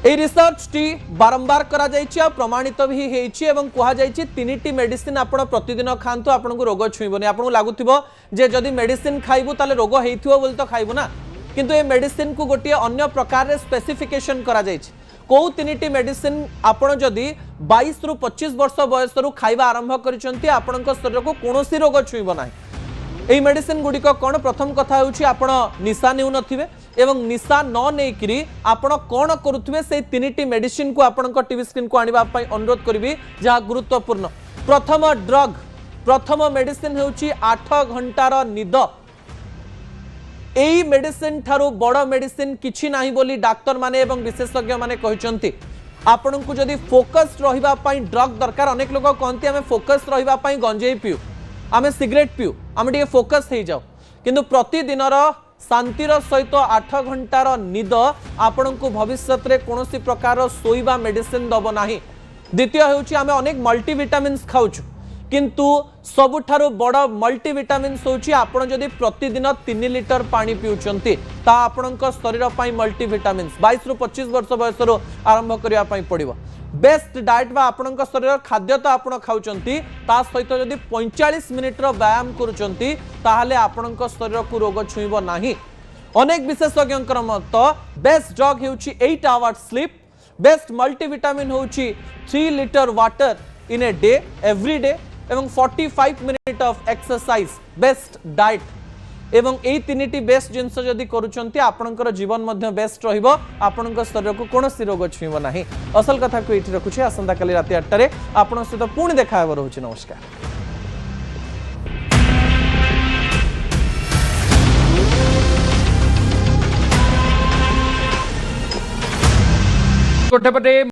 এই রিসর্চটি বারম্বার করা যাইছি আর প্রমাণিত भी হেইছি এবং কুহা যাইছি তিনিটি মেডিসিন আপন প্রতিদিন খান্তু আপনাকে রোগ ছুঁইবনি আপনাকে লাগুথিব যে যদি মেডিসিন খাইবু তাহলে রোগ হেইথিব বলি তো খাইবু না কিন্তু এই মেডিসিন কু গোটিए अन्य प्रकार रे स्पेसिफिकेशन करा जाइछि को तीनिटी मेडिसिन आपण जदि 22 रु 25 वर्ष बयस रु खाइबा आरंभ करिसंती आपणक शरीर को कोनोसी रोग छुईब नाही। एई मेडिसिन गुडी को कोन प्रथम कथा होछि आपण निशा नेउ नथिबे एवं निशा न नेकिरी आपण कोन करूथबे से तीनिटी मेडिसिन को आपणक टीवी स्क्रीन को आनिबा पई अनुरोध करबी जहा गुरुत्वपूर्ण प्रथम ड्रग प्रथम मेडिसिन होछि 8 घंटार निद। एई मेडिसिन ठारू बड़ मेडिसिन किछि नाही बोली डाक्टर माने एवं विशेषज्ञ माने कहिसंती। आपण को जदि फोकस रहिबा पई ड्रग दरकार अनेक लोग कहते आमे फोकस रहिबा पई गंजेई पिउ आमे सिगरेट पिउ आमे टिके फोकस हेइ जाऊ किंतु प्रतिदिनर शांतिर सहित 8 घंटार निद आपण को भविष्य रे कोनोसी प्रकार सोइबा मेडिसिन दबो नाही। द्वितीय हेउछि आमे अनेक मल्टीविटामिन्स खाउछु किंतु सबुठारु बड़ मल्टीविटामिन्स होछि आपण जदि प्रतिदिन 3 लिटर पानी पिउचंती ता आपणक शरीर पई मल्टीविटामिन्स 22 रु 25 वर्ष बयस रु आरंभ करिया पई पड़िबो। बेस्ट डाइट बा आपणक शरीर खाद्य तो आपण खाउचंती ता सहित जदि 45 मिनिट रो व्यायाम करूचंती ताहाले आपणक शरीर को रोग छुईबो नाही। अनेक विशेषज्ञकर मत बेस्ट ड्रग हेउछि 8 आवर्स स्लीप बेस्ट मल्टीविटामिन होछि 3 litre water in a day every day एवं 45 minute of exercise best diet एवं एई तीनिटी बेस्ट जिंस जदि करूचंती आपनकर जीवन मध्य बेस्ट रहिबो आपनकर शरीर को कोनोसी रोग छुईबो नाही। असल कथा को एठी रखुछे आसंता काली राति 8 रे आपन सहित पुणी देखा हेबो रहउछि। नमस्कार। गोटेपटे